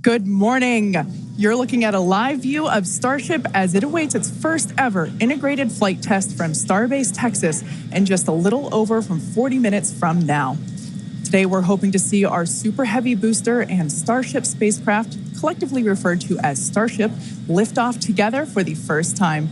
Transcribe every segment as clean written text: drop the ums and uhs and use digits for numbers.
Good morning. You're looking at a live view of Starship as it awaits its first ever integrated flight test from Starbase, Texas, in just a little over from 40 minutes from now. Today, we're hoping to see our Super Heavy booster and Starship spacecraft, collectively referred to as Starship, lift off together for the first time.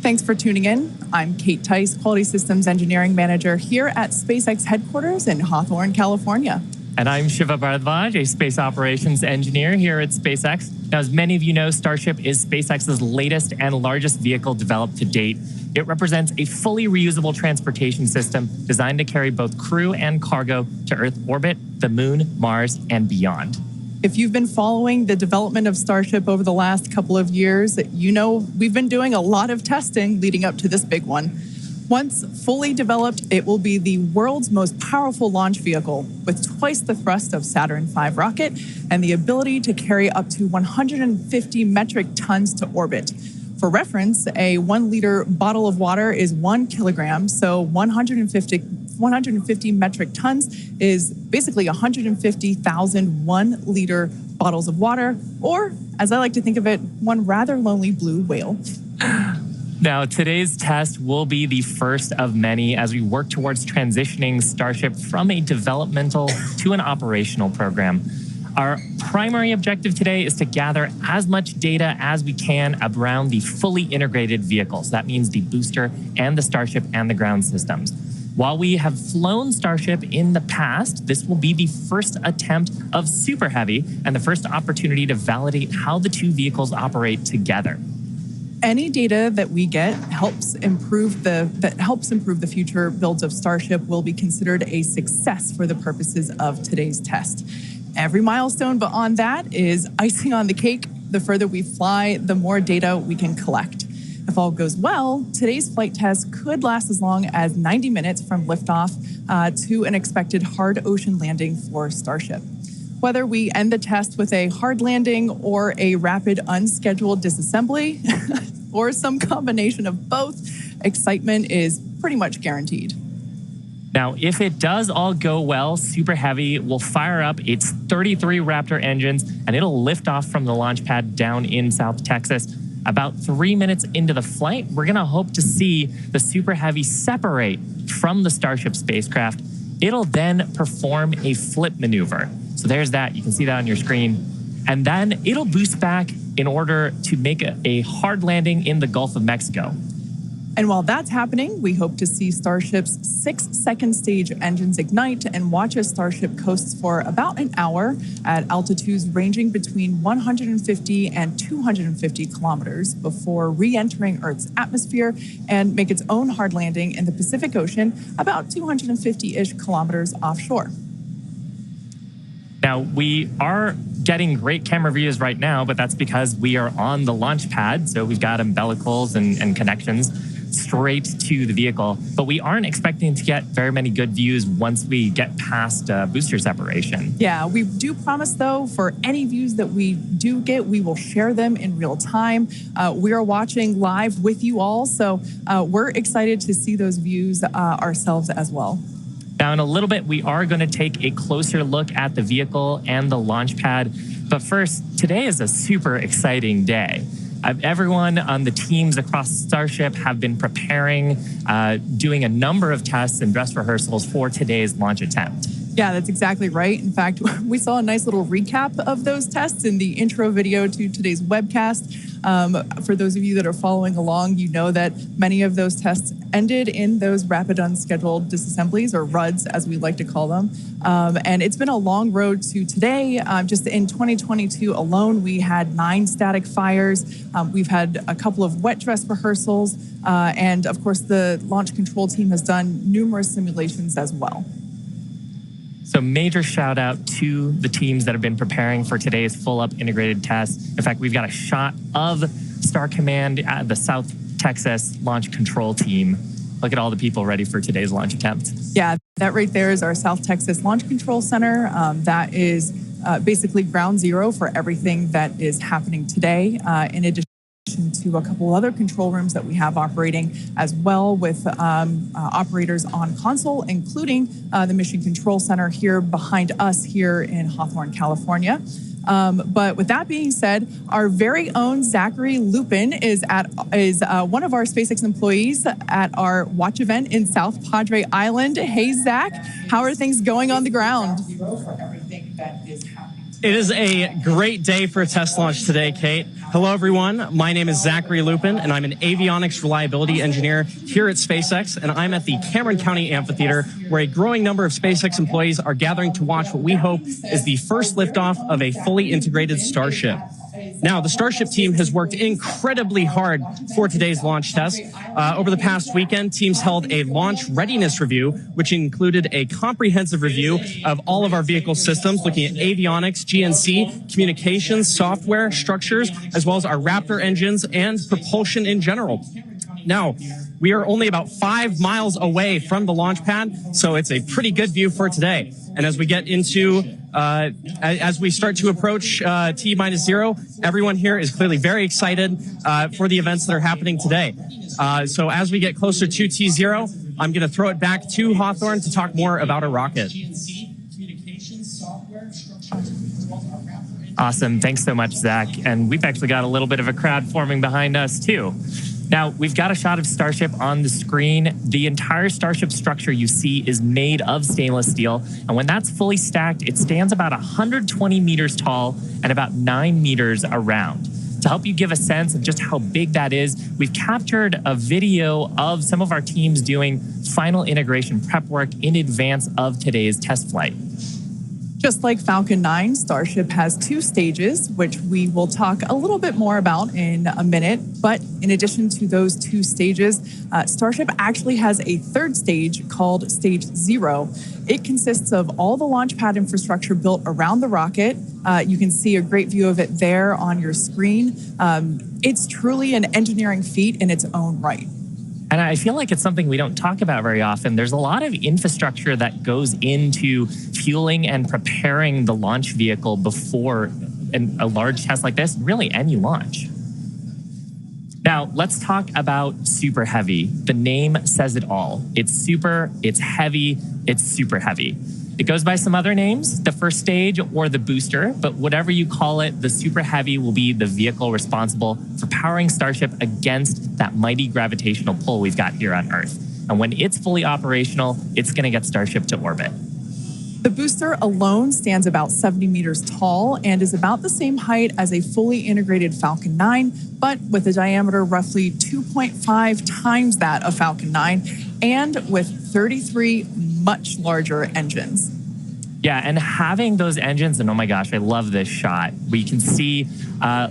Thanks for tuning in. I'm Kate Tice, Quality Systems Engineering Manager here at SpaceX headquarters in Hawthorne, California. And I'm Shiva Bharadwaj, a space operations engineer here at SpaceX. Now, as many of you know, Starship is SpaceX's latest and largest vehicle developed to date. It represents a fully reusable transportation system designed to carry both crew and cargo to Earth orbit, the moon, Mars, and beyond. If you've been following the development of Starship over the last couple of years, you know we've been doing a lot of testing leading up to this big one. Once fully developed, it will be the world's most powerful launch vehicle with twice the thrust of Saturn V rocket and the ability to carry up to 150 metric tons to orbit. For reference, a 1 liter bottle of water is 1 kilogram, so 150 metric tons is basically 150,000 1 liter bottles of water, or as I like to think of it, one rather lonely blue whale. Now, today's test will be the first of many as we work towards transitioning Starship from a developmental to an operational program. Our primary objective today is to gather as much data as we can around the fully integrated vehicles. That means the booster and the Starship and the ground systems. While we have flown Starship in the past, this will be the first attempt of Super Heavy and the first opportunity to validate how the two vehicles operate together. Any data that we get helps improve the future builds of Starship will be considered a success for the purposes of today's test. Every milestone beyond that is icing on the cake. The further we fly, the more data we can collect. If all goes well, today's flight test could last as long as 90 minutes from liftoff to an expected hard ocean landing for Starship. Whether we end the test with a hard landing or a rapid unscheduled disassembly, or some combination of both, excitement is pretty much guaranteed. Now, if it does all go well, Super Heavy will fire up its 33 Raptor engines and it'll lift off from the launch pad down in South Texas. About 3 minutes into the flight, we're going to hope to see the Super Heavy separate from the Starship spacecraft. It'll then perform a flip maneuver. So there's that. You can see that on your screen. And then it'll boost back in order to make a hard landing in the Gulf of Mexico. And while that's happening, we hope to see Starship's 6-second stage engines ignite and watch as Starship coasts for about an hour at altitudes ranging between 150 and 250 kilometers before re-entering Earth's atmosphere and make its own hard landing in the Pacific Ocean about 250-ish kilometers offshore. Now, we are getting great camera views right now, but that's because we are on the launch pad. So we've got umbilicals and connections straight to the vehicle. But we aren't expecting to get very many good views once we get past booster separation. Yeah, we do promise, though, for any views that we do get, we will share them in real time. We are watching live with you all, so we're excited to see those views ourselves as well. Now, in a little bit, we are going to take a closer look at the vehicle and the launch pad. But first, today is a super exciting day. Everyone on the teams across Starship have been preparing, doing a number of tests and dress rehearsals for today's launch attempt. Yeah, that's exactly right. In fact, we saw a nice little recap of those tests in the intro video to today's webcast. For those of you that are following along, you know that many of those tests ended in those rapid unscheduled disassemblies, or RUDs as we like to call them. And it's been a long road to today. Just in 2022 alone, we had 9 static fires. We've had a couple of wet dress rehearsals. And of course, the launch control team has done numerous simulations as well. So major shout out to the teams that have been preparing for today's full up integrated test. In fact, we've got a shot of Star Command at the South Texas launch control team. Look at all the people ready for today's launch attempt. Yeah, that right there is our South Texas Launch Control Center. That is basically ground zero for everything that is happening today. In addition to a couple other control rooms that we have operating as well, with operators on console, including the Mission Control Center here behind us here in Hawthorne, California. But with that being said, our very own Zachary Lupin is one of our SpaceX employees at our watch event in South Padre Island. Hey, Zach, how are things going on the ground? It is a great day for a test launch today, Kate. Hello, everyone. My name is Zachary Lupin, and I'm an avionics reliability engineer here at SpaceX, and I'm at the Cameron County Amphitheater, where a growing number of SpaceX employees are gathering to watch what we hope is the first liftoff of a fully integrated Starship. Now, the Starship team has worked incredibly hard for today's launch test. Over the past weekend, teams held a launch readiness review, which included a comprehensive review of all of our vehicle systems, looking at avionics, GNC, communications, software, structures, as well as our Raptor engines and propulsion in general. Now, we are only about 5 miles away from the launch pad, so it's a pretty good view for today. And as we get into, as we start to approach T-0, everyone here is clearly very excited for the events that are happening today. So as we get closer to T-0, I'm going to throw it back to Hawthorne to talk more about a rocket. Awesome. Thanks so much, Zach. And we've actually got a little bit of a crowd forming behind us, too. Now, we've got a shot of Starship on the screen. The entire Starship structure you see is made of stainless steel. And when that's fully stacked, it stands about 120 meters tall and about 9 meters around. To help you give a sense of just how big that is, we've captured a video of some of our teams doing final integration prep work in advance of today's test flight. Just like Falcon 9, Starship has 2 stages, which we will talk a little bit more about in a minute. But in addition to those 2 stages, Starship actually has a 3rd stage called Stage 0. It consists of all the launch pad infrastructure built around the rocket. You can see a great view of it there on your screen. It's truly an engineering feat in its own right. And I feel like it's something we don't talk about very often. There's a lot of infrastructure that goes into fueling and preparing the launch vehicle before a large test like this, really any launch. Now, let's talk about Super Heavy. The name says it all. It's super, it's heavy, it's super heavy. It goes by some other names, the first stage or the booster, but whatever you call it, the Super Heavy will be the vehicle responsible for powering Starship against that mighty gravitational pull we've got here on Earth. And when it's fully operational, it's going to get Starship to orbit. The booster alone stands about 70 meters tall and is about the same height as a fully integrated Falcon 9, but with a diameter roughly 2.5 times that of Falcon 9 and with 33 much larger engines. Yeah, and having those engines, and oh my gosh, I love this shot. We can see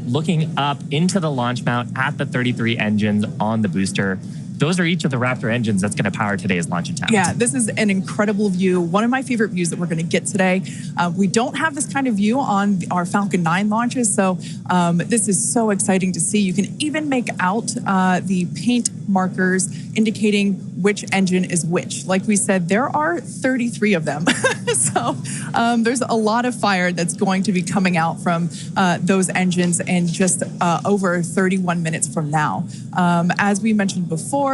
looking up into the launch mount at the 33 engines on the booster. Those are each of the Raptor engines that's going to power today's launch attempt. Yeah, this is an incredible view. One of my favorite views that we're going to get today. We don't have this kind of view on our Falcon 9 launches, so this is so exciting to see. You can even make out the paint markers indicating which engine is which. Like we said, there are 33 of them. So there's a lot of fire that's going to be coming out from those engines in just over 31 minutes from now. As we mentioned before,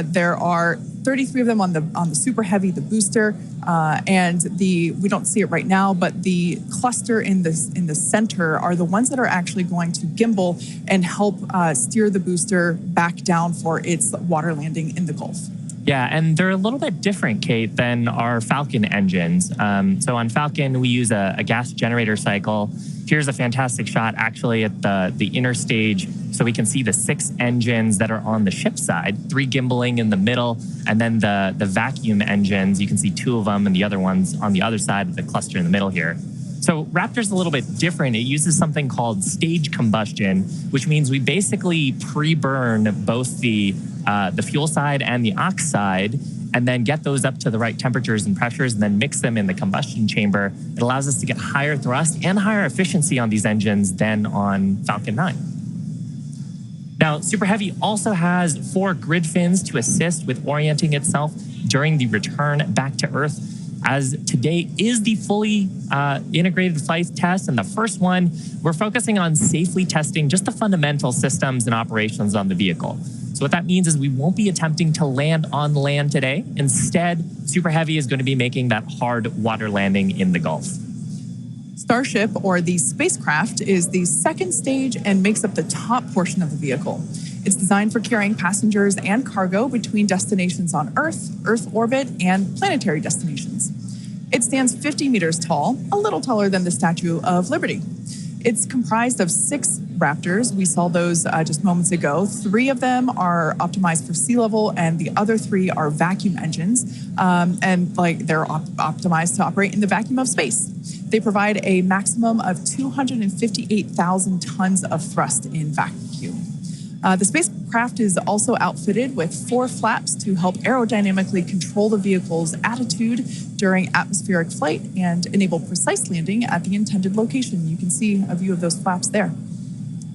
there are 33 of them on the Super Heavy, the booster, and we don't see it right now, but the cluster in the center are the ones that are actually going to gimbal and help steer the booster back down for its water landing in the Gulf. Yeah, and they're a little bit different, Kate, than our Falcon engines. So on Falcon, we use a gas generator cycle. Here's a fantastic shot, actually, at the inner stage, so we can see the 6 engines that are on the ship side, 3 gimbaling in the middle, and then the vacuum engines. You can see 2 of them, and the other ones on the other side of the cluster in the middle here. So Raptor's a little bit different. It uses something called stage combustion, which means we basically pre-burn both the fuel side and the ox side, and then get those up to the right temperatures and pressures, and then mix them in the combustion chamber. It allows us to get higher thrust and higher efficiency on these engines than on Falcon 9. Now, Super Heavy also has 4 grid fins to assist with orienting itself during the return back to Earth, as today is the fully integrated flight test. And the first one, we're focusing on safely testing just the fundamental systems and operations on the vehicle. So what that means is we won't be attempting to land on land today. Instead, Super Heavy is going to be making that hard water landing in the Gulf. Starship, or the spacecraft, is the second stage and makes up the top portion of the vehicle. It's designed for carrying passengers and cargo between destinations on Earth, Earth orbit, and planetary destinations. It stands 50 meters tall, a little taller than the Statue of Liberty. It's comprised of 6 Raptors. We saw those just moments ago. 3 of them are optimized for sea level, and the other 3 are vacuum engines. They're optimized to operate in the vacuum of space. They provide a maximum of 258,000 tons of thrust in vacuum. The spacecraft is also outfitted with 4 flaps to help aerodynamically control the vehicle's attitude during atmospheric flight and enable precise landing at the intended location. You can see a view of those flaps there.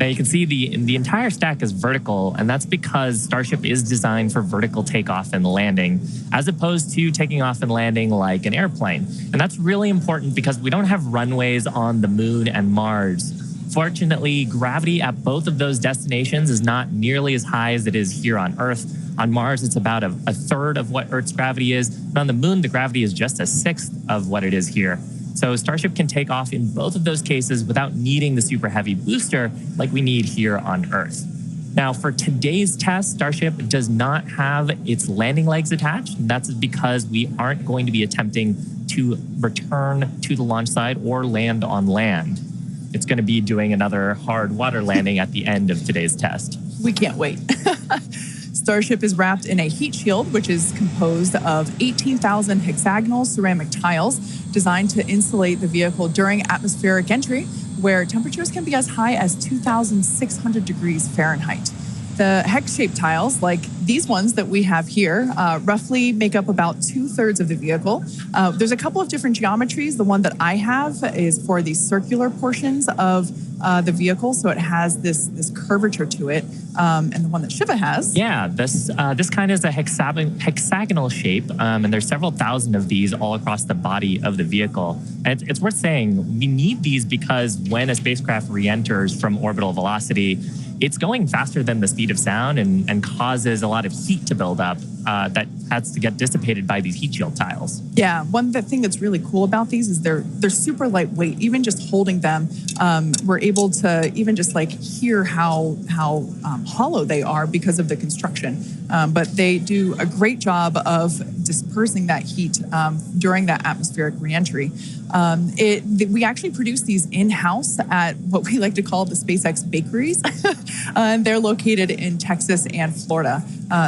Now you can see the entire stack is vertical, and that's because Starship is designed for vertical takeoff and landing, as opposed to taking off and landing like an airplane. And that's really important because we don't have runways on the moon and Mars. Fortunately, gravity at both of those destinations is not nearly as high as it is here on Earth. On Mars, it's about a third of what Earth's gravity is. And on the moon, the gravity is just a sixth of what it is here. So Starship can take off in both of those cases without needing the super heavy booster like we need here on Earth. Now, for today's test, Starship does not have its landing legs attached. And that's because we aren't going to be attempting to return to the launch site or land on land. It's going to be doing another hard water landing at the end of today's test. We can't wait. Starship is wrapped in a heat shield, which is composed of 18,000 hexagonal ceramic tiles designed to insulate the vehicle during atmospheric entry, where temperatures can be as high as 2,600 degrees Fahrenheit. The hex-shaped tiles, like these ones that we have here, roughly make up about 2/3 of the vehicle. There's a couple of different geometries. The one that I have is for the circular portions of the vehicle, so it has this curvature to it, and the one that Shiva has. Yeah, this kind is a hexagonal shape, and there's several thousand of these all across the body of the vehicle. And it's worth saying we need these because when a spacecraft re-enters from orbital velocity, it's going faster than the speed of sound and causes a lot of heat to build up that has to get dissipated by these heat shield tiles. Yeah, one thing that's really cool about these is they're super lightweight. Even just holding them, we're able to even just like hear how hollow they are because of the construction. But they do a great job of dispersing that heat during that atmospheric reentry. We actually produce these in-house at what we like to call the SpaceX bakeries. And they're located in Texas and Florida.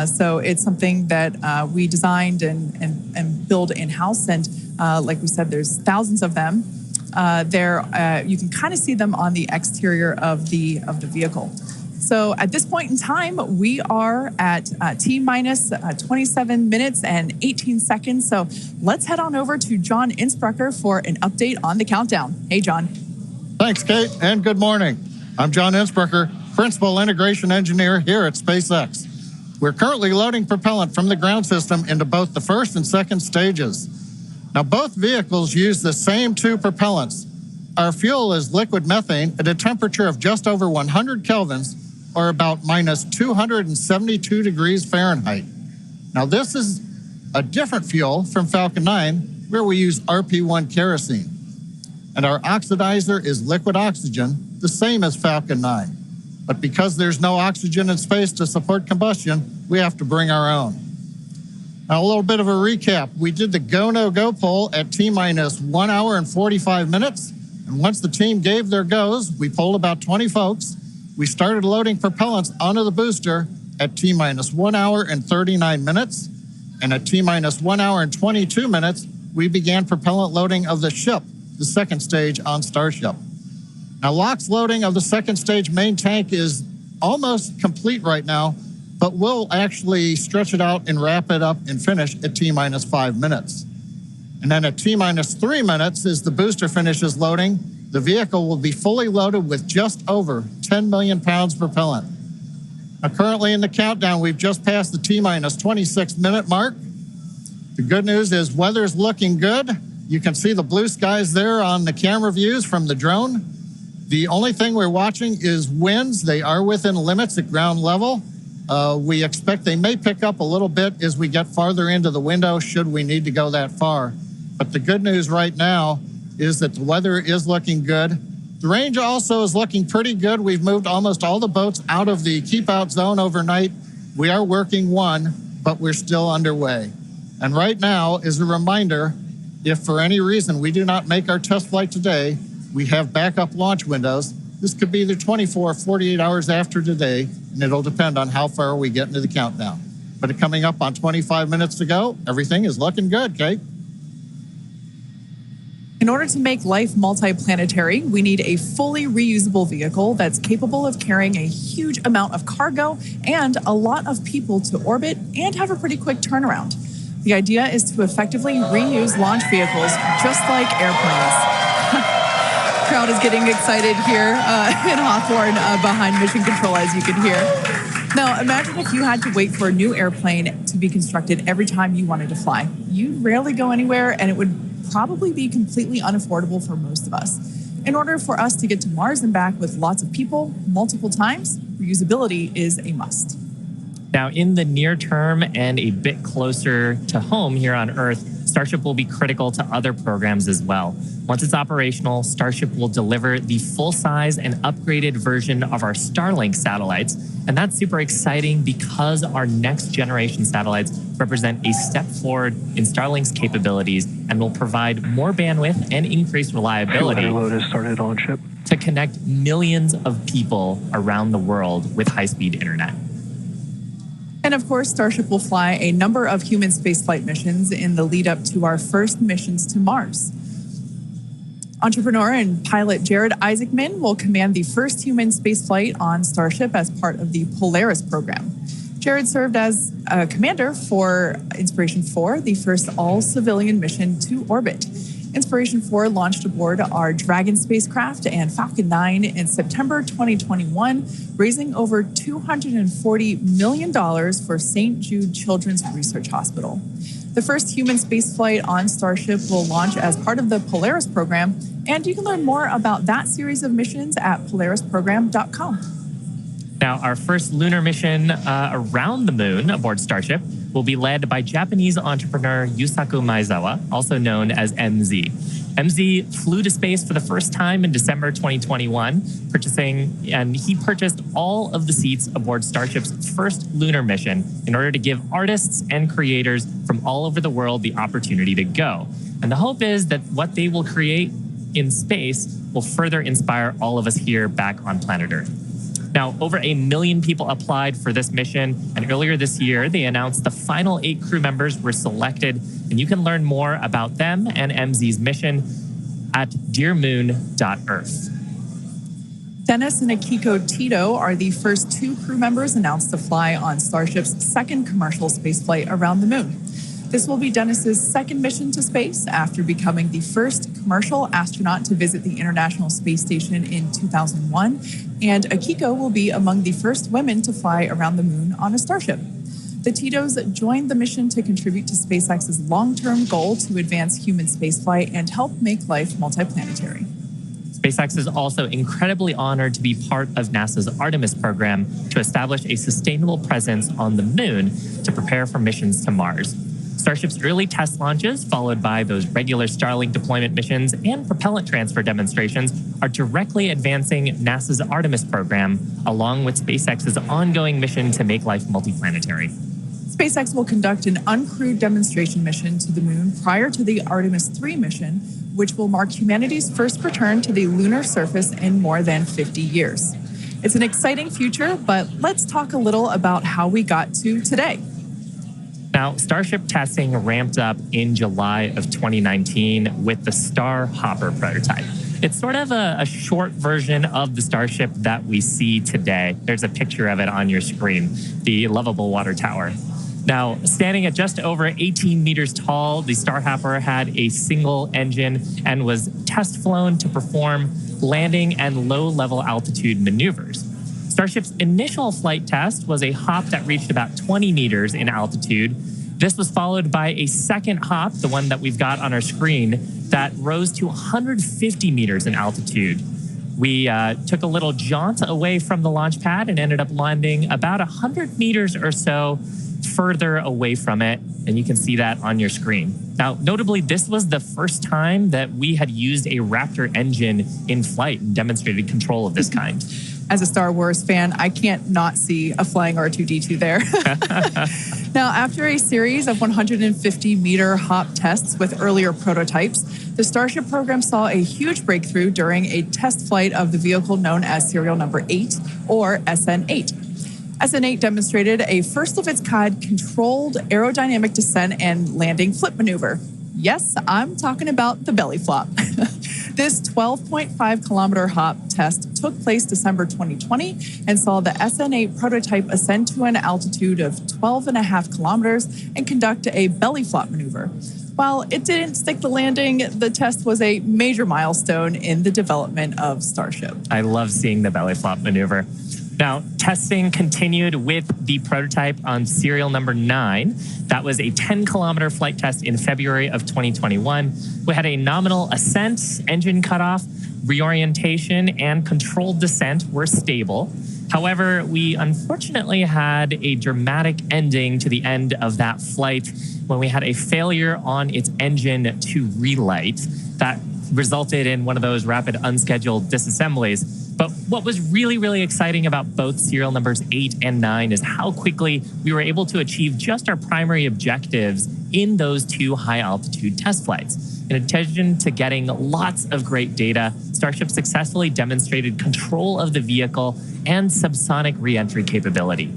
So it's something that we designed and build in-house. And like we said, there's thousands of them. You can kind of see them on the exterior of the vehicle. So at this point in time, we are at T-minus 27 minutes and 18 seconds. So let's head on over to John Innsbrucker for an update on the countdown. Hey, John. Thanks, Kate, and good morning. I'm John Innsbrucker, Principal Integration Engineer here at SpaceX. We're currently loading propellant from the ground system into both the first and second stages. Now, both vehicles use the same 2 propellants. Our fuel is liquid methane at a temperature of just over 100 kelvins, or about minus 272 degrees Fahrenheit. Now, this is a different fuel from Falcon 9, where we use RP1 kerosene. And our oxidizer is liquid oxygen, the same as Falcon 9. But because there's no oxygen in space to support combustion, we have to bring our own. Now, a little bit of a recap. We did the go, no go poll at T-minus 1 hour and 45 minutes. And once the team gave their goes, we polled about 20 folks. We started loading propellants onto the booster at T-minus 1 hour and 39 minutes. And at T-minus 1 hour and 22 minutes, we began propellant loading of the ship, the second stage on Starship. Now, LOX loading of the second stage main tank is almost complete right now, but we'll actually stretch it out and wrap it up and finish at T-minus 5 minutes. And then at T-minus 3 minutes, as the booster finishes loading, the vehicle will be fully loaded with just over 10 million pounds propellant. Now, currently in the countdown, we've just passed the T-minus 26 minute mark. The good news is weather's looking good. You can see the blue skies there on the camera views from the drone. The only thing we're watching is winds. They are within limits at ground level. We expect they may pick up a little bit as we get farther into the window should we need to go that far. But the good news right now is that the weather is looking good. The range also is looking pretty good. We've moved almost all the boats out of the keep out zone overnight. We are working one, but we're still underway. And right now is a reminder, if for any reason we do not make our test flight today, we have backup launch windows. This could be either 24 or 48 hours after today, and it'll depend on how far we get into the countdown. But coming up on 25 minutes to go, everything is looking good, Kate. In order to make life multiplanetary, we need a fully reusable vehicle that's capable of carrying a huge amount of cargo and a lot of people to orbit and have a pretty quick turnaround. The idea is to effectively reuse launch vehicles just like airplanes. Crowd is getting excited here in Hawthorne behind Mission Control, as you can hear. Now, imagine if you had to wait for a new airplane to be constructed every time you wanted to fly. You rarely go anywhere, and it would probably be completely unaffordable for most of us. In order for us to get to Mars and back with lots of people multiple times, reusability is a must. Now, in the near term and a bit closer to home here on Earth, Starship will be critical to other programs as well. Once it's operational, Starship will deliver the full-size and upgraded version of our Starlink satellites. And that's super exciting because our next generation satellites represent a step forward in Starlink's capabilities and will provide more bandwidth and increased reliability to connect millions of people around the world with high-speed internet. And of course, Starship will fly a number of human spaceflight missions in the lead up to our first missions to Mars. Entrepreneur and pilot Jared Isaacman will command the first human spaceflight on Starship as part of the Polaris program. Jared served as a commander for Inspiration 4, the first all-civilian mission to orbit. Inspiration 4 launched aboard our Dragon spacecraft and Falcon 9 in September 2021, raising over $240 million for St. Jude Children's Research Hospital. The first human spaceflight on Starship will launch as part of the Polaris program, and you can learn more about that series of missions at polarisprogram.com. Now, our first lunar mission around the moon aboard Starship will be led by Japanese entrepreneur Yusaku Maezawa, also known as MZ. MZ flew to space for the first time in December 2021, and he purchased all of the seats aboard Starship's first lunar mission in order to give artists and creators from all over the world the opportunity to go. And the hope is that what they will create in space will further inspire all of us here back on planet Earth. Now, over 1 million people applied for this mission, and earlier this year, they announced the final 8 crew members were selected, and you can learn more about them and MZ's mission at dearmoon.earth. Dennis and Akiko Tito are the first 2 crew members announced to fly on Starship's second commercial spaceflight around the moon. This will be Dennis's second mission to space after becoming the first commercial astronaut to visit the International Space Station in 2001, and Akiko will be among the first women to fly around the moon on a Starship. The Titos joined the mission to contribute to SpaceX's long-term goal to advance human spaceflight and help make life multiplanetary. SpaceX is also incredibly honored to be part of NASA's Artemis program to establish a sustainable presence on the moon to prepare for missions to Mars. Starship's early test launches, followed by those regular Starlink deployment missions and propellant transfer demonstrations, are directly advancing NASA's Artemis program, along with SpaceX's ongoing mission to make life multiplanetary. SpaceX will conduct an uncrewed demonstration mission to the moon prior to the Artemis 3 mission, which will mark humanity's first return to the lunar surface in more than 50 years. It's an exciting future, but let's talk a little about how we got to today. Now, Starship testing ramped up in July of 2019 with the Star Hopper prototype. It's sort of a short version of the Starship that we see today. There's a picture of it on your screen, the lovable water tower. Now, standing at just over 18 meters tall, the Star Hopper had a single engine and was test flown to perform landing and low-level altitude maneuvers. Starship's initial flight test was a hop that reached about 20 meters in altitude. This was followed by a second hop, the one that we've got on our screen, that rose to 150 meters in altitude. We took a little jaunt away from the launch pad and ended up landing about 100 meters or so further away from it. And you can see that on your screen. Now, notably, this was the first time that we had used a Raptor engine in flight and demonstrated control of this kind. As a Star Wars fan, I can't not see a flying R2-D2 there. Now, after a series of 150-meter hop tests with earlier prototypes, the Starship program saw a huge breakthrough during a test flight of the vehicle known as serial number 8, or SN8. SN8 demonstrated a first-of-its-kind controlled aerodynamic descent and landing flip maneuver. Yes, I'm talking about the belly flop. This 12.5-kilometer hop test took place December 2020 and saw the SN8 prototype ascend to an altitude of 12.5 kilometers and conduct a belly flop maneuver. While it didn't stick the landing, the test was a major milestone in the development of Starship. I love seeing the belly flop maneuver. Now, testing continued with the prototype on serial number 9. That was a 10-kilometer flight test in February of 2021. We had a nominal ascent, engine cutoff, reorientation, and controlled descent were stable. However, we unfortunately had a dramatic ending to the end of that flight when we had a failure on its engine to relight. That resulted in one of those rapid unscheduled disassemblies. But what was really, really exciting about both serial numbers 8 and 9 is how quickly we were able to achieve just our primary objectives in those 2 high-altitude test flights. In addition to getting lots of great data, Starship successfully demonstrated control of the vehicle and subsonic re-entry capability.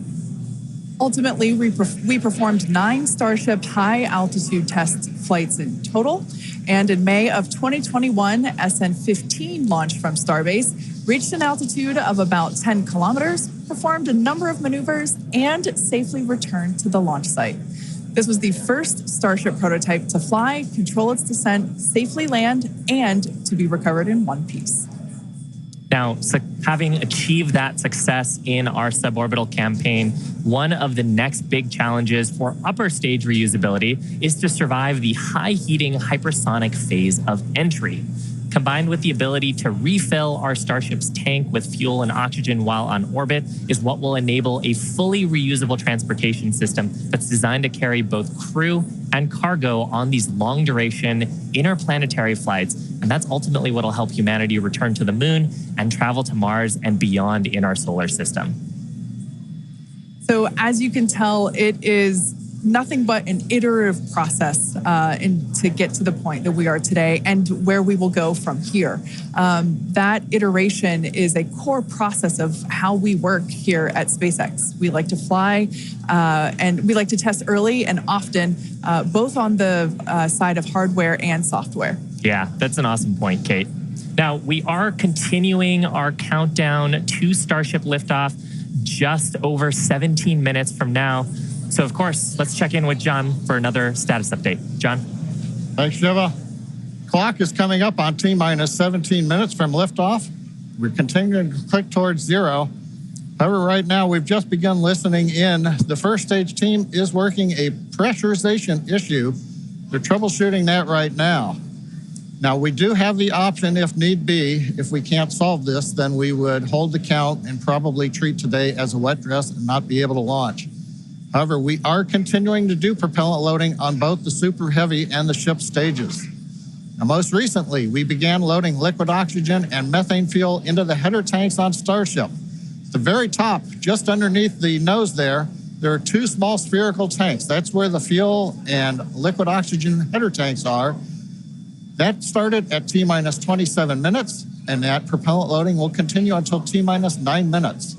Ultimately, we performed 9 Starship high-altitude test flights in total. And in May of 2021, SN15 launched from Starbase, reached an altitude of about 10 kilometers, performed a number of maneuvers, and safely returned to the launch site. This was the first Starship prototype to fly, control its descent, safely land, and to be recovered in one piece. Now, having achieved that success in our suborbital campaign, one of the next big challenges for upper stage reusability is to survive the high heating hypersonic phase of entry. Combined with the ability to refill our Starship's tank with fuel and oxygen while on orbit is what will enable a fully reusable transportation system that's designed to carry both crew and cargo on these long-duration interplanetary flights. And that's ultimately what will help humanity return to the moon and travel to Mars and beyond in our solar system. So as you can tell, it is nothing but an iterative process to get to the point that we are today and where we will go from here. That iteration is a core process of how we work here at SpaceX. We like to fly and we like to test early and often, both on the side of hardware and software. Yeah, that's an awesome point, Kate. Now, we are continuing our countdown to Starship liftoff just over 17 minutes from now. So, of course, let's check in with John for another status update. John? Thanks, Shiva. Clock is coming up on T-minus 17 minutes from liftoff. We're continuing to click towards 0. However, right now, we've just begun listening in. The first stage team is working a pressurization issue. They're troubleshooting that right now. Now, we do have the option, if need be, if we can't solve this, then we would hold the count and probably treat today as a wet dress and not be able to launch. However, we are continuing to do propellant loading on both the Super Heavy and the ship stages. Now, most recently, we began loading liquid oxygen and methane fuel into the header tanks on Starship. At the very top, just underneath the nose there are 2 small spherical tanks. That's where the fuel and liquid oxygen header tanks are. That started at T-minus 27 minutes, and that propellant loading will continue until T-minus 9 minutes.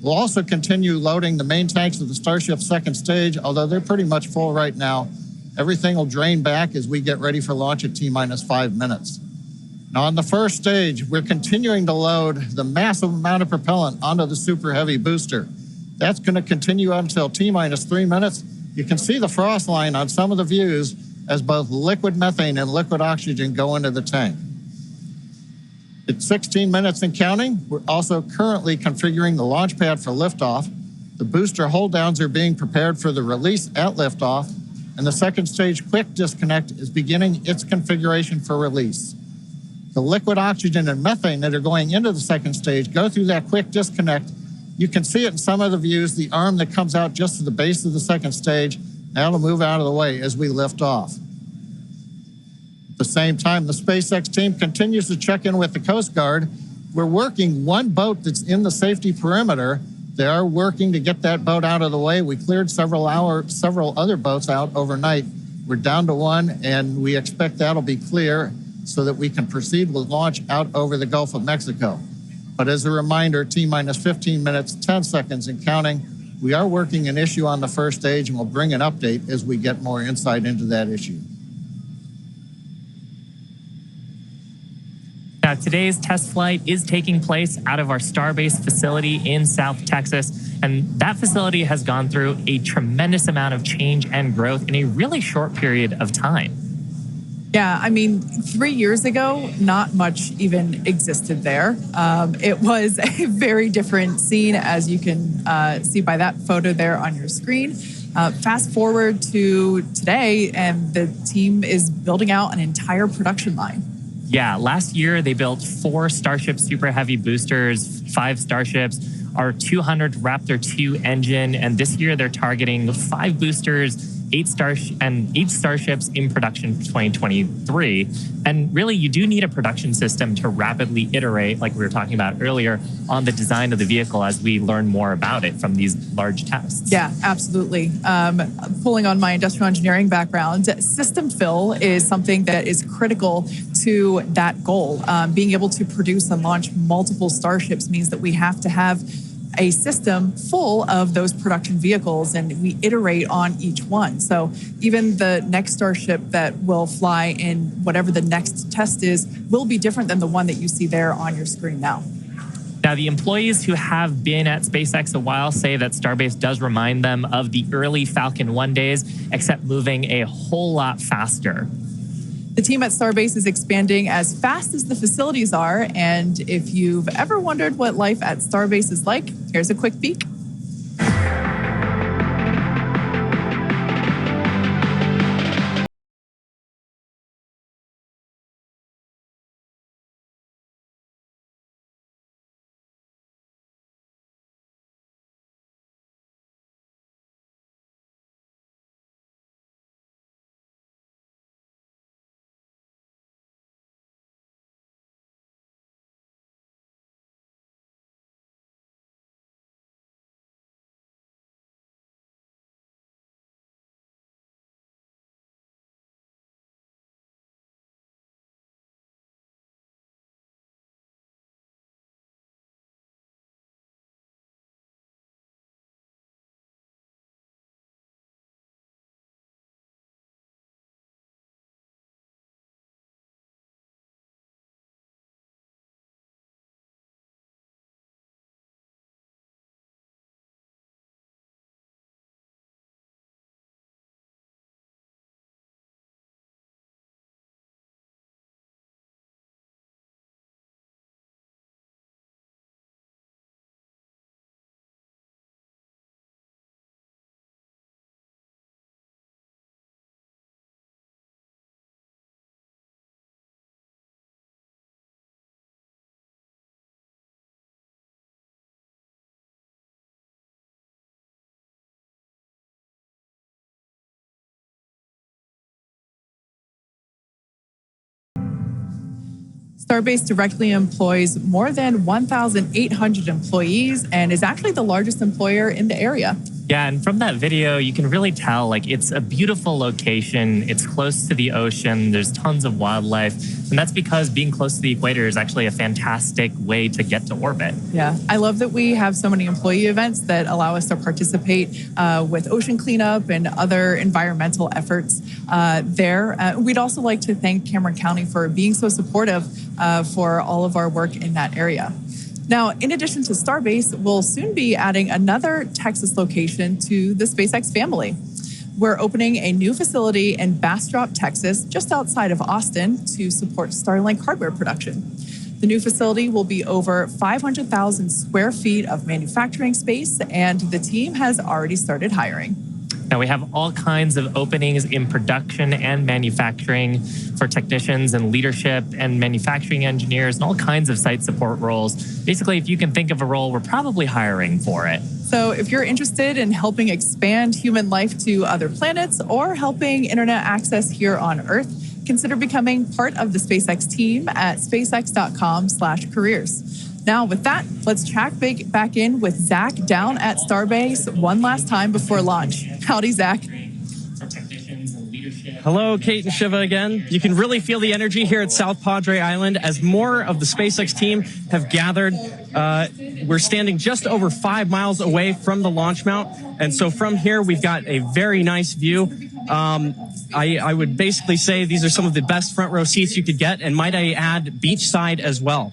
We'll also continue loading the main tanks of the Starship second stage, although they're pretty much full right now. Everything will drain back as we get ready for launch at T-minus 5 minutes. Now, on the first stage, we're continuing to load the massive amount of propellant onto the Super Heavy booster. That's going to continue until T-minus 3 minutes. You can see the frost line on some of the views as both liquid methane and liquid oxygen go into the tank. It's 16 minutes and counting. We're also currently configuring the launch pad for liftoff. The booster hold downs are being prepared for the release at liftoff, and the second stage quick disconnect is beginning its configuration for release. The liquid oxygen and methane that are going into the second stage go through that quick disconnect. You can see it in some of the views, the arm that comes out just to the base of the second stage. Now it'll move out of the way as we lift off. At the same time, the SpaceX team continues to check in with the Coast Guard. We're working one boat that's in the safety perimeter. They are working to get that boat out of the way. We cleared several other boats out overnight. We're down to one, and we expect that'll be clear so that we can proceed with launch out over the Gulf of Mexico. But as a reminder, T-minus 15 minutes, 10 seconds and counting. We are working an issue on the first stage, and we'll bring an update as we get more insight into that issue. Now, today's test flight is taking place out of our Starbase facility in South Texas, and that facility has gone through a tremendous amount of change and growth in a really short period of time. Yeah, I mean, 3 years ago, not much even existed there. It was a very different scene, as you can see by that photo there on your screen. Fast forward to today, and the team is building out an entire production line. Yeah, last year they built 4 Starship Super Heavy boosters, 5 Starships, our 200 Raptor 2 engine, and this year they're targeting 5 boosters, 8 Starships in production for 2023. And really, you do need a production system to rapidly iterate, like we were talking about earlier, on the design of the vehicle as we learn more about it from these large tests. Yeah, absolutely. Pulling on my industrial engineering background, system fill is something that is critical to that goal. Being able to produce and launch multiple Starships means that we have to have a system full of those production vehicles, and we iterate on each one. So even the next Starship that will fly in whatever the next test is will be different than the one that you see there on your screen now. Now, the employees who have been at SpaceX a while say that Starbase does remind them of the early Falcon 1 days, except moving a whole lot faster. The team at Starbase is expanding as fast as the facilities are, and if you've ever wondered what life at Starbase is like, here's a quick peek. Starbase directly employs more than 1,800 employees and is actually the largest employer in the area. Yeah, and from that video, you can really tell, like, it's a beautiful location. It's close to the ocean. There's tons of wildlife. And that's because being close to the equator is actually a fantastic way to get to orbit. Yeah, I love that we have so many employee events that allow us to participate with ocean cleanup and other environmental efforts there. We'd also like to thank Cameron County for being so supportive for all of our work in that area. Now, in addition to Starbase, we'll soon be adding another Texas location to the SpaceX family. We're opening a new facility in Bastrop, Texas, just outside of Austin, to support Starlink hardware production. The new facility will be over 500,000 square feet of manufacturing space, and the team has already started hiring. Now, we have all kinds of openings in production and manufacturing for technicians and leadership and manufacturing engineers and all kinds of site support roles. Basically, if you can think of a role, we're probably hiring for it. So if you're interested in helping expand human life to other planets or helping internet access here on Earth, consider becoming part of the SpaceX team at spacex.com/careers. Now, with that, let's check back in with Zach down at Starbase one last time before launch. Howdy, Zach. Hello, Kate and Shiva again. You can really feel the energy here at South Padre Island as more of the SpaceX team have gathered. We're standing just over 5 miles away from the launch mount. And so from here, we've got a very nice view. I would basically say these are some of the best front row seats you could get, and might I add, beachside as well.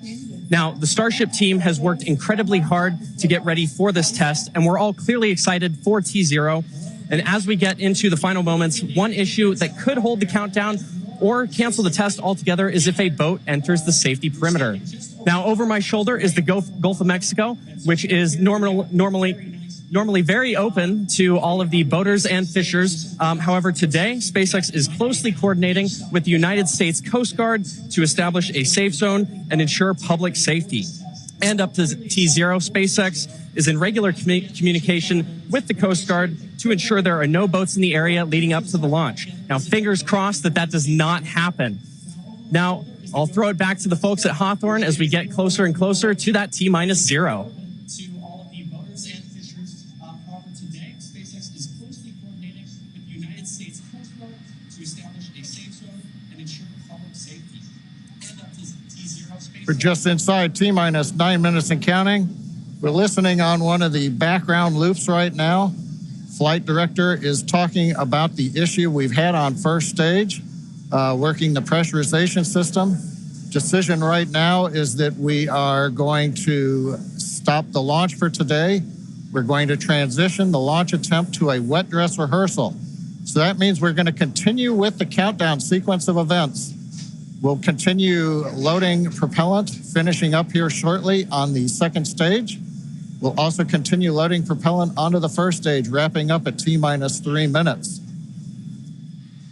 Now, the Starship team has worked incredibly hard to get ready for this test, and we're all clearly excited for T0. And as we get into the final moments, one issue that could hold the countdown or cancel the test altogether is if a boat enters the safety perimeter. Now, over my shoulder is the Gulf of Mexico, which is normally very open to all of the boaters and fishers. However, today, SpaceX is closely coordinating with the United States Coast Guard to establish a safe zone and ensure public safety. And up to T0, SpaceX is in regular communication with the Coast Guard to ensure there are no boats in the area leading up to the launch. Now, fingers crossed that does not happen. Now, I'll throw it back to the folks at Hawthorne as we get closer and closer to that T-0. We're just inside T-minus 9 minutes and counting. We're listening on one of the background loops right now. Flight director is talking about the issue we've had on first stage, working the pressurization system. Decision right now is that we are going to stop the launch for today. We're going to transition the launch attempt to a wet dress rehearsal. So that means we're going to continue with the countdown sequence of events. We'll continue loading propellant, finishing up here shortly on the second stage. We'll also continue loading propellant onto the first stage, wrapping up at T-minus 3 minutes.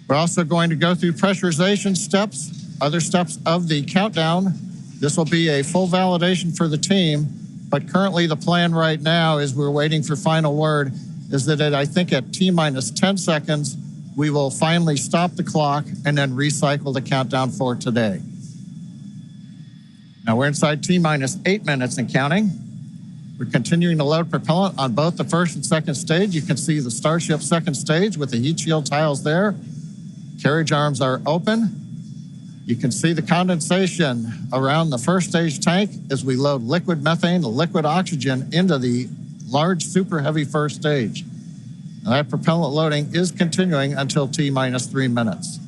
We're also going to go through pressurization steps, other steps of the countdown. This will be a full validation for the team, but currently the plan right now is we're waiting for final word, is that I think at T-minus 10 seconds, we will finally stop the clock and then recycle the countdown for today. Now we're inside T-minus 8 minutes and counting. We're continuing to load propellant on both the first and second stage. You can see the Starship second stage with the heat shield tiles there. Carriage arms are open. You can see the condensation around the first stage tank as we load liquid methane and liquid oxygen into the large super heavy first stage. Now, that propellant loading is continuing until T-minus 3 minutes.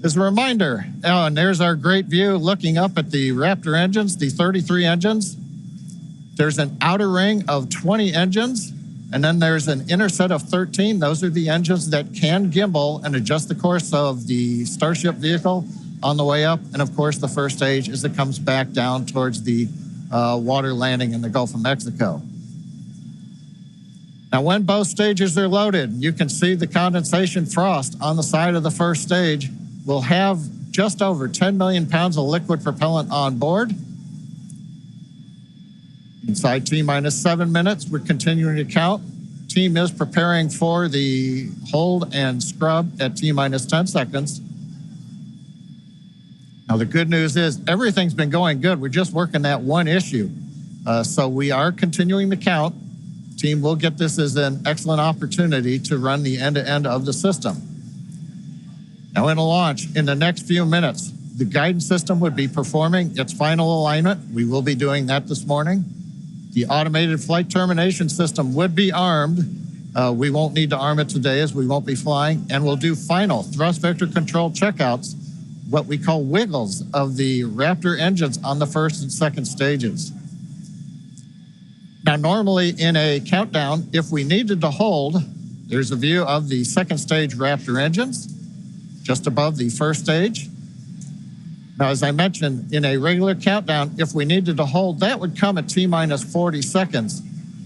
As a reminder, and there's our great view looking up at the Raptor engines, the 33 engines. There's an outer ring of 20 engines, and then there's an inner set of 13. Those are the engines that can gimbal and adjust the course of the Starship vehicle on the way up. And of course, the first stage as it comes back down towards the water landing in the Gulf of Mexico. Now, when both stages are loaded, you can see the condensation frost on the side of the first stage. We'll have just over 10 million pounds of liquid propellant on board. Inside T-minus 7 minutes, we're continuing to count. Team is preparing for the hold and scrub at T-minus 10 seconds. Now, the good news is everything's been going good. We're just working that one issue. So we are continuing to count. Team will get this as an excellent opportunity to run the end-to-end of the system. Now, in a launch, in the next few minutes, the guidance system would be performing its final alignment. We will be doing that this morning. The automated flight termination system would be armed. We won't need to arm it today as we won't be flying, and we'll do final thrust vector control checkouts, what we call wiggles of the Raptor engines on the first and second stages. Now, normally in a countdown, if we needed to hold, there's a view of the second stage Raptor engines just above the first stage. Now, as I mentioned, in a regular countdown, if we needed to hold, that would come at T-minus 40 seconds.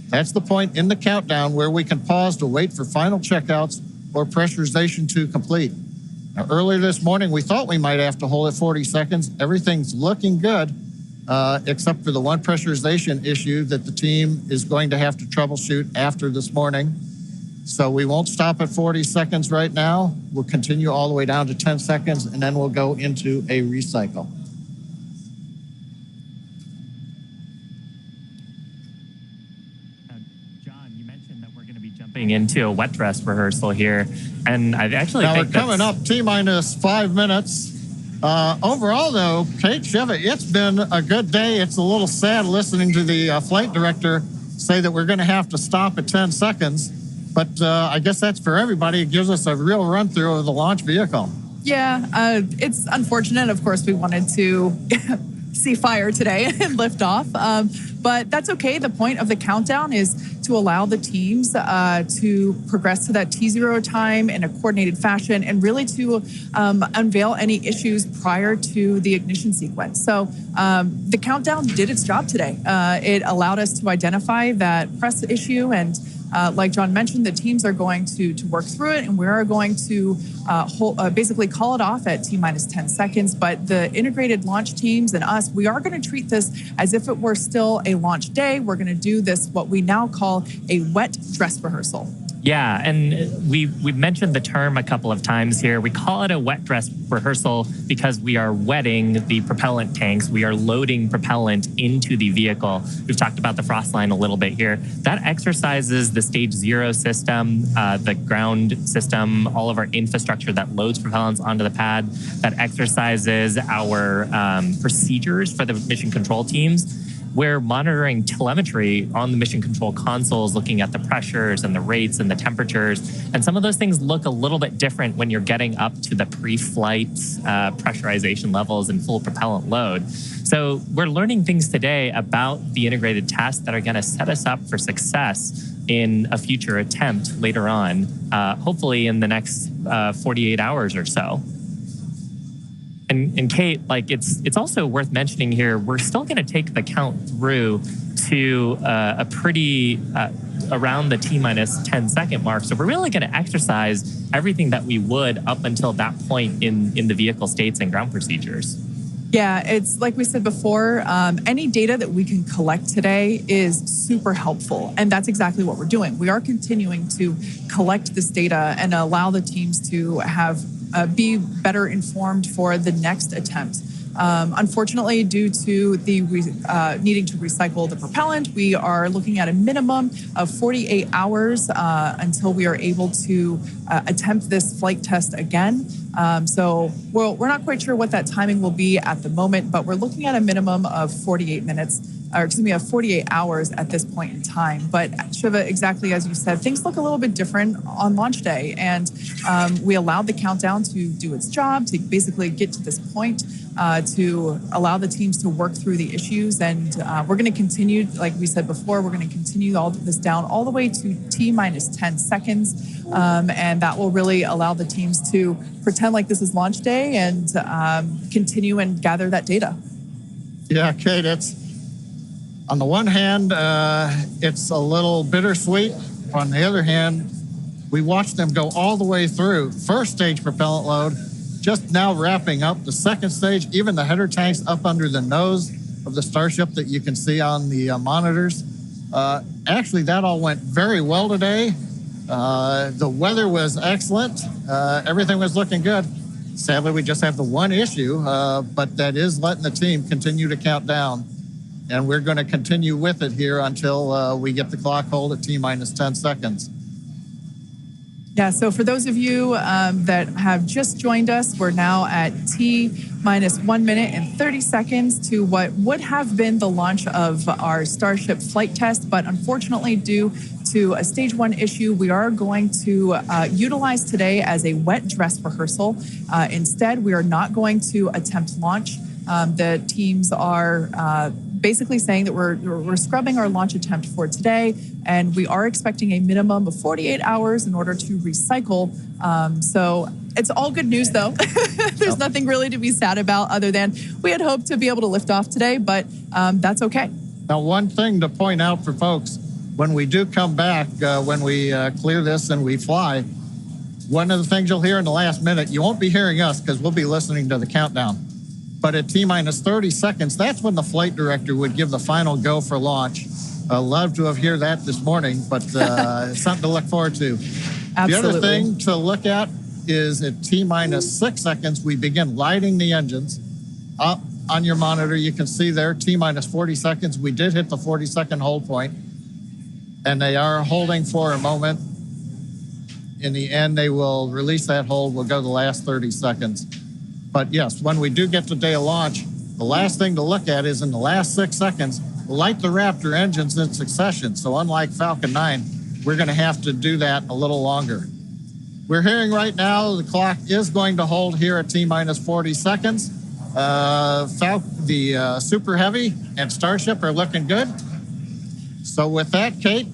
That's the point in the countdown where we can pause to wait for final checkouts or pressurization to complete. Now, earlier this morning, we thought we might have to hold it 40 seconds. Everything's looking good, except for the one pressurization issue that the team is going to have to troubleshoot after this morning. So we won't stop at 40 seconds right now. We'll continue all the way down to 10 seconds, and then we'll go into a recycle. John, you mentioned that we're going to be jumping into a wet dress rehearsal here, and I actually now think we're coming up T-minus 5 minutes. Overall, though, Kate, Shiva, it's been a good day. It's a little sad listening to the flight director say that we're going to have to stop at 10 seconds. But I guess that's for everybody. It gives us a real run through of the launch vehicle. Yeah, it's unfortunate. Of course, we wanted to see fire today and lift off. But that's okay. The point of the countdown is to allow the teams to progress to that T0 time in a coordinated fashion and really to unveil any issues prior to the ignition sequence. So the countdown did its job today. It allowed us to identify that press issue, and like John mentioned, the teams are going to work through it, and we are going to basically call it off at T-minus 10 seconds. But the integrated launch teams and us, we are going to treat this as if it were still a launch day. We're going to do this, what we now call a wet dress rehearsal. Yeah, and we've mentioned the term a couple of times here. We call it a wet dress rehearsal because we are wetting the propellant tanks. We are loading propellant into the vehicle. We've talked about the frost line a little bit here. That exercises the stage 0 system, the ground system, all of our infrastructure that loads propellants onto the pad. That exercises our procedures for the mission control teams. We're monitoring telemetry on the mission control consoles, looking at the pressures and the rates and the temperatures. And some of those things look a little bit different when you're getting up to the pre-flight pressurization levels and full propellant load. So we're learning things today about the integrated tests that are going to set us up for success in a future attempt later on, hopefully in the next 48 hours or so. And Kate, like it's also worth mentioning here, we're still going to take the count through to a pretty around the T-minus 10 second mark. So we're really going to exercise everything that we would up until that point in the vehicle states and ground procedures. Yeah, it's like we said before, any data that we can collect today is super helpful. And that's exactly what we're doing. We are continuing to collect this data and allow the teams to have be better informed for the next attempt. Unfortunately, due to the needing to recycle the propellant, we are looking at a minimum of 48 hours until we are able to attempt this flight test again. So we're not quite sure what that timing will be at the moment, but we're looking at a minimum of 48 minutes. Or excuse me, of 48 hours at this point in time. But Shiva, exactly as you said, things look a little bit different on launch day. And we allowed the countdown to do its job, to basically get to this point, to allow the teams to work through the issues. And we're going to continue, like we said before, we're going to continue all of this down all the way to T-minus 10 seconds. And that will really allow the teams to pretend like this is launch day and continue and gather that data. Yeah, Kate, on the one hand, it's a little bittersweet. On the other hand, we watched them go all the way through. First stage propellant load, just now wrapping up. The second stage, even the header tanks up under the nose of the Starship that you can see on the monitors. Actually, that all went very well today. The weather was excellent. Everything was looking good. Sadly, we just have the one issue, but that is letting the team continue to count down. And we're going to continue with it here until we get the clock hold at T-minus 10 seconds. Yeah, so for those of you that have just joined us, we're now at T-minus 1 minute and 30 seconds to what would have been the launch of our Starship flight test. But unfortunately, due to a stage 1 issue, we are going to utilize today as a wet dress rehearsal. Instead, we are not going to attempt launch. The teams are basically saying that we're scrubbing our launch attempt for today, and we are expecting a minimum of 48 hours in order to recycle. So it's all good news, though. There's nothing really to be sad about other than we had hoped to be able to lift off today, but that's okay. Now, one thing to point out for folks, when we do come back, when we clear this and we fly, one of the things you'll hear in the last minute, you won't be hearing us because we'll be listening to the countdown. But at T-minus 30 seconds, that's when the flight director would give the final go for launch. Love to have heard that this morning, but it's something to look forward to. Absolutely. The other thing to look at is at T-minus 6 seconds, we begin lighting the engines. Up on your monitor, you can see there, T-minus 40 seconds. We did hit the 40-second hold point, and they are holding for a moment. In the end, they will release that hold. We'll go the last 30 seconds. But yes, when we do get to day of launch, the last thing to look at is in the last 6 seconds, light the Raptor engines in succession. So unlike Falcon 9, we're going to have to do that a little longer. We're hearing right now the clock is going to hold here at T-minus 40 seconds. The Super Heavy and Starship are looking good. So with that, Kate,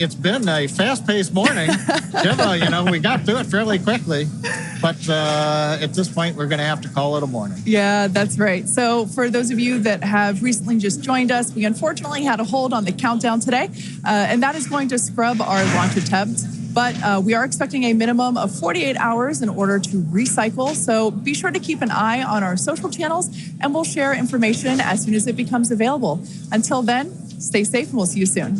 it's been a fast-paced morning. We got through it fairly quickly. But at this point, we're going to have to call it a morning. Yeah, that's right. So for those of you that have recently just joined us, we unfortunately had a hold on the countdown today, and that is going to scrub our launch attempt. But we are expecting a minimum of 48 hours in order to recycle. So be sure to keep an eye on our social channels, and we'll share information as soon as it becomes available. Until then, stay safe, and we'll see you soon.